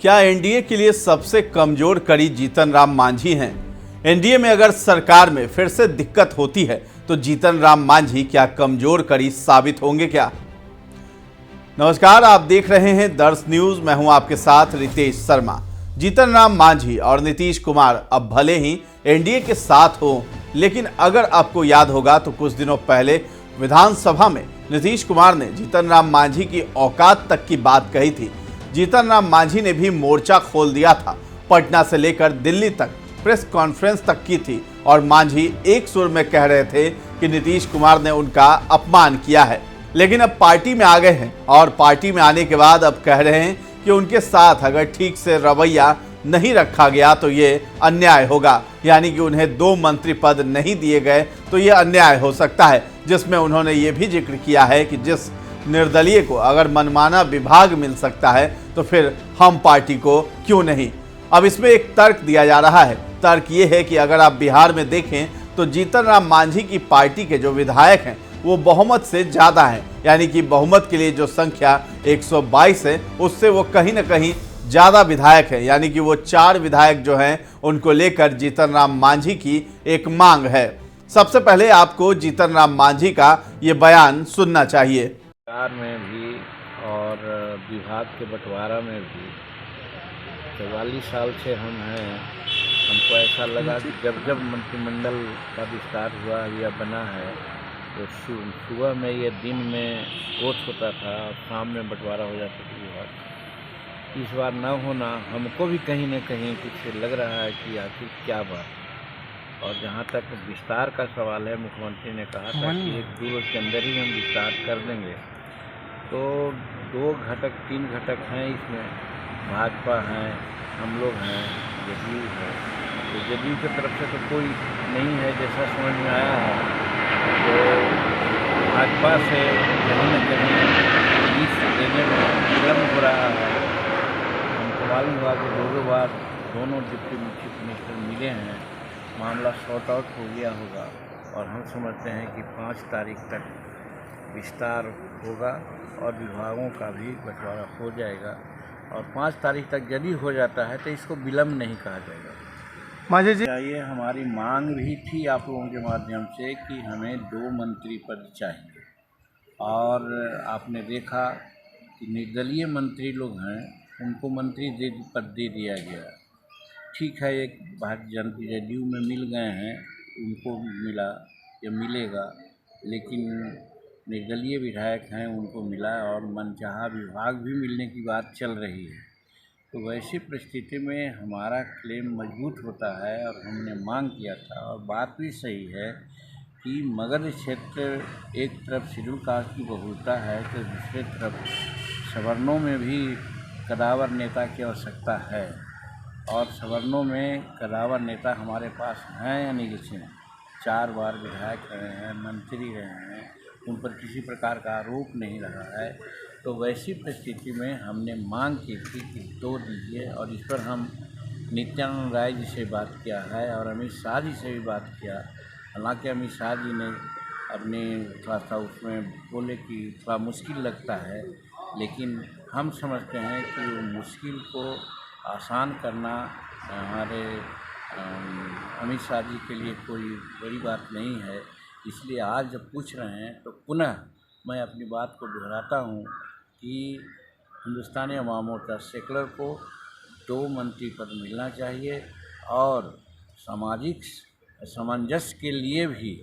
क्या एनडीए के लिए सबसे कमजोर कड़ी जीतन राम मांझी हैं? एनडीए में अगर सरकार में फिर से दिक्कत होती है तो जीतन राम मांझी क्या कमजोर कड़ी साबित होंगे क्या? नमस्कार, आप देख रहे हैं दर्श न्यूज। मैं हूं आपके साथ रितेश शर्मा। जीतन राम मांझी और नीतीश कुमार अब भले ही एनडीए के साथ हो, लेकिन अगर आपको याद होगा तो कुछ दिनों पहले विधानसभा में नीतीश कुमार ने जीतन राम मांझी की औकात तक की बात कही थी। जीतन राम मांझी ने भी मोर्चा खोल दिया था। पटना से लेकर दिल्ली तक प्रेस कॉन्फ्रेंस तक की थी और मांझी एक सुर में कह रहे थे कि नीतीश कुमार ने उनका अपमान किया है। लेकिन अब पार्टी में आ गए हैं और पार्टी में आने के बाद अब कह रहे हैं कि उनके साथ अगर ठीक से रवैया नहीं रखा गया तो ये अन्याय होगा, यानी कि उन्हें 2 मंत्री पद नहीं दिए गए तो ये अन्याय हो सकता है। जिसमें उन्होंने ये भी जिक्र किया है कि जिस निर्दलीय को अगर मनमाना विभाग मिल सकता है तो फिर हम पार्टी को क्यों नहीं। अब इसमें एक तर्क दिया जा रहा है। तर्क ये है कि अगर आप बिहार में देखें तो जीतन राम मांझी की पार्टी के जो विधायक हैं वो बहुमत से ज़्यादा हैं, यानी कि बहुमत के लिए जो संख्या 122 है उससे वो कहीं ना कहीं ज़्यादा विधायक है, यानी कि वो 4 विधायक जो हैं उनको लेकर जीतन राम मांझी की एक मांग है। सबसे पहले आपको जीतन राम मांझी का ये बयान सुनना चाहिए। सरकार में भी और विभाग के बंटवारा में भी 44 साल से हम हैं। हमको ऐसा लगा कि जब जब मंत्रिमंडल का विस्तार हुआ या बना है तो सुबह में या दिन में कोच होता था और शाम में बंटवारा हो जाता था विभाग। इस बार न होना हमको भी कहीं न कहीं कुछ लग रहा है कि आखिर क्या बात। और जहाँ तक विस्तार का सवाल है, मुख्यमंत्री ने कहा था कि 1-2 रोज के अंदर ही हम विस्तार कर देंगे। तो 2 घटक 3 घटक हैं इसमें, भाजपा हैं, हम लोग हैं, जदयू है। तो जदयू की तरफ से तो कोई नहीं है जैसा समझ में आया है। तो भाजपा से कहीं न कहीं इस देने में विलम्ब हो रहा है। हमको मालूम हुआ कि 2 बार दोनों डिप्टी चीफ मिनिस्टर मिले हैं, मामला सॉर्ट आउट हो गया होगा और हम समझते हैं कि 5 तारीख तक विस्तार होगा और विभागों का भी बंटवारा हो जाएगा। और 5 तारीख तक यदि हो जाता है तो इसको विलम्ब नहीं कहा जाएगा। मांझी जी, ये हमारी मांग भी थी आप लोगों के माध्यम से कि हमें 2 मंत्री पद चाहिए। और आपने देखा कि निर्दलीय मंत्री लोग हैं, उनको मंत्री पद दे दिया गया। ठीक है, एक भारतीय जनता जदयू में मिल गए हैं, उनको मिला या मिलेगा, लेकिन निर्दलीय विधायक हैं उनको मिला और मनचाहा विभाग भी मिलने की बात चल रही है। तो वैसी परिस्थिति में हमारा क्लेम मजबूत होता है और हमने मांग किया था। और बात भी सही है कि मगध क्षेत्र एक तरफ शेड्यूल कास्ट की बहुलता है तो दूसरे तरफ सवर्णों में भी कदावर नेता की आवश्यकता है। और सवर्णों में कदावर नेता हमारे पास हैं अनिल सिंह, 4 बार विधायक रहे हैं, मंत्री रहे हैं, उन पर किसी प्रकार का आरोप नहीं रहा है। तो वैसी परिस्थिति में हमने मांग की थी कि 2 दीजिए। और इस पर हम नित्यानंद राय जी से बात किया है और अमित शाह जी से भी बात किया। हालांकि अमित शाह जी ने अपने थोड़ा सा उसमें बोले कि थोड़ा मुश्किल लगता है, लेकिन हम समझते हैं कि वो मुश्किल को आसान करना हमारे अमित शाह जी के लिए कोई बड़ी बात नहीं है। इसलिए आज जब पूछ रहे हैं तो पुनः मैं अपनी बात को दोहराता हूँ कि हिंदुस्तानी अवाम मोर्चा सेकुलर को 2 मंत्री पद मिलना चाहिए। और सामाजिक सामंजस्य के लिए भी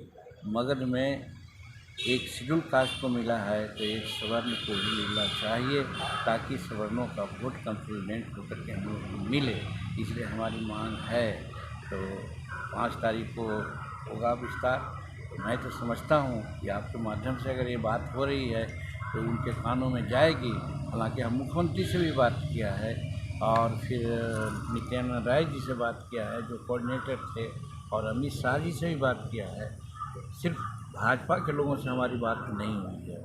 मगध में एक शेड्यूल कास्ट को मिला है तो एक सवर्ण को भी मिलना चाहिए, ताकि सवर्णों का वोट कंसोलिडेट होकर के हम लोग को मिले। इसलिए हमारी मांग है। तो 5 तारीख को होगा विस्तार। मैं तो समझता हूँ कि आपके माध्यम से अगर ये बात हो रही है तो उनके कानों में जाएगी। हालांकि हम मुख्यमंत्री से भी बात किया है और फिर नित्यानंद राय जी से बात किया है जो कोऑर्डिनेटर थे, और अमित शाह जी से भी बात किया है। सिर्फ भाजपा के लोगों से हमारी बात नहीं हुई है।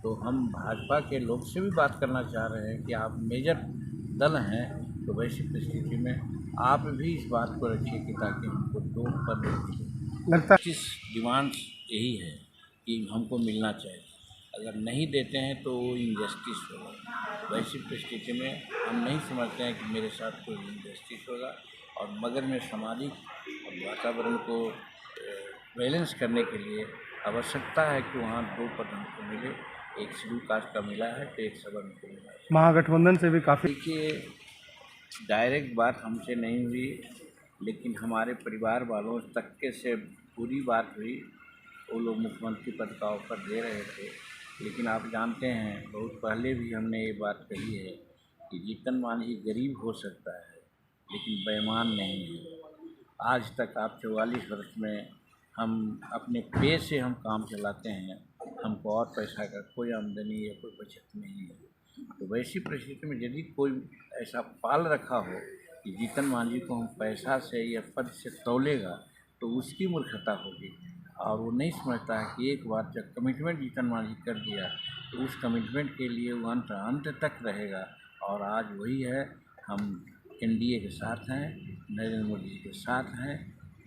तो हम भाजपा के लोग से भी बात करना चाह रहे हैं कि आप मेजर दल हैं, तो वैसी परिस्थिति में आप भी इस बात को रखिए कि ताकि हमको 2 पद लगता है। डिमांड यही है कि हमको मिलना चाहिए। अगर नहीं देते हैं तो इनजस्टिस होगा। वैसी परिस्थिति में हम नहीं समझते हैं कि मेरे साथ कोई इनजस्टिस होगा। और मगर में सामाजिक वातावरण को बैलेंस करने के लिए आवश्यकता है कि वहाँ 2 पद हमको मिले, एक शेड्यूल कास्ट का मिला है तो एक सवर्ण को मिला है। महागठबंधन से भी काफ़ी देखिए, डायरेक्ट बात हमसे नहीं हुई, लेकिन हमारे परिवार वालों तक के से पूरी बात हुई। वो लोग मुख्यमंत्री पद का ऑफर दे रहे थे, लेकिन आप जानते हैं बहुत पहले भी हमने ये बात कही है कि जीतन मांझी गरीब हो सकता है लेकिन बेईमान नहीं है। आज तक आप 44 वर्ष में हम अपने पे से हम काम चलाते हैं, हमको और पैसा का कोई आमदनी या कोई बचत नहीं है। तो वैसी परिस्थिति में यदि कोई ऐसा पाल रखा हो कि जीतन मांझी को हम पैसा से या पद से तौलेगा तो उसकी मूर्खता होगी। और वो नहीं समझता है कि एक बार जब कमिटमेंट जीतन मांझी कर दिया तो उस कमिटमेंट के लिए वो अंत तक रहेगा। और आज वही है, हम एनडीए के साथ हैं, नरेंद्र मोदी जी के साथ हैं।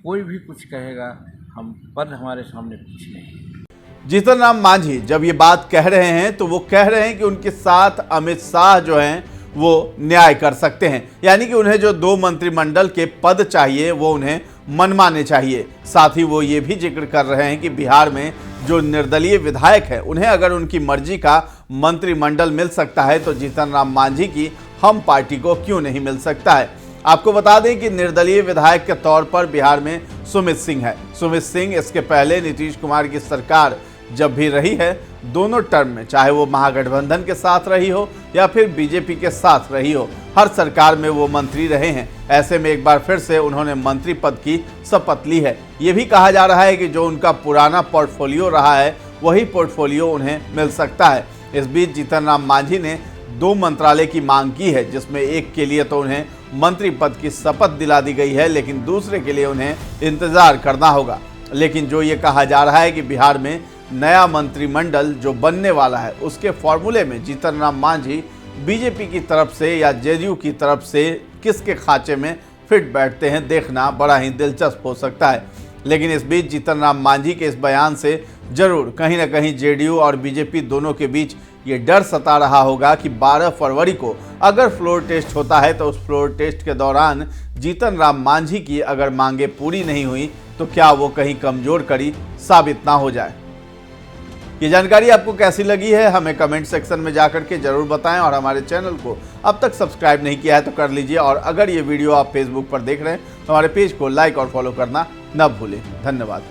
कोई भी कुछ कहेगा, हम पद हमारे सामने कुछ नहीं। जीतन राम मांझी जब ये बात कह रहे हैं तो वो कह रहे हैं कि उनके साथ अमित शाह जो हैं वो न्याय कर सकते हैं, यानी कि उन्हें जो 2 मंत्रिमंडल के पद चाहिए वो उन्हें मनमाने चाहिए। साथ ही वो ये भी जिक्र कर रहे हैं कि बिहार में जो निर्दलीय विधायक हैं उन्हें अगर उनकी मर्जी का मंत्रिमंडल मिल सकता है तो जीतन राम मांझी की हम पार्टी को क्यों नहीं मिल सकता है। आपको बता दें कि निर्दलीय विधायक के तौर पर बिहार में सुमित सिंह है। सुमित सिंह इसके पहले नीतीश कुमार की सरकार जब भी रही है, दोनों टर्म में, चाहे वो महागठबंधन के साथ रही हो या फिर बीजेपी के साथ रही हो, हर सरकार में वो मंत्री रहे हैं। ऐसे में एक बार फिर से उन्होंने मंत्री पद की शपथ ली है। ये भी कहा जा रहा है कि जो उनका पुराना पोर्टफोलियो रहा है वही पोर्टफोलियो उन्हें मिल सकता है। इस बीच जीतन राम मांझी ने 2 मंत्रालय की मांग की है, जिसमें एक के लिए तो उन्हें मंत्री पद की शपथ दिला दी गई है, लेकिन दूसरे के लिए उन्हें इंतजार करना होगा। लेकिन जो ये कहा जा रहा है कि बिहार में नया मंत्रिमंडल जो बनने वाला है उसके फॉर्मूले में जीतन राम मांझी बीजेपी की तरफ से या जेडीयू की तरफ से किसके खांचे में फिट बैठते हैं, देखना बड़ा ही दिलचस्प हो सकता है। लेकिन इस बीच जीतन राम मांझी के इस बयान से जरूर कहीं ना कहीं जेडीयू और बीजेपी दोनों के बीच ये डर सता रहा होगा कि 12 फरवरी को अगर फ्लोर टेस्ट होता है तो उस फ्लोर टेस्ट के दौरान जीतन राम मांझी की अगर मांगे पूरी नहीं हुई तो क्या वो कहीं कमजोर कड़ी साबित ना हो जाए। ये जानकारी आपको कैसी लगी है हमें कमेंट सेक्शन में जाकर के जरूर बताएं और हमारे चैनल को अब तक सब्सक्राइब नहीं किया है तो कर लीजिए। और अगर ये वीडियो आप फेसबुक पर देख रहे हैं तो हमारे पेज को लाइक और फॉलो करना न भूलें। धन्यवाद।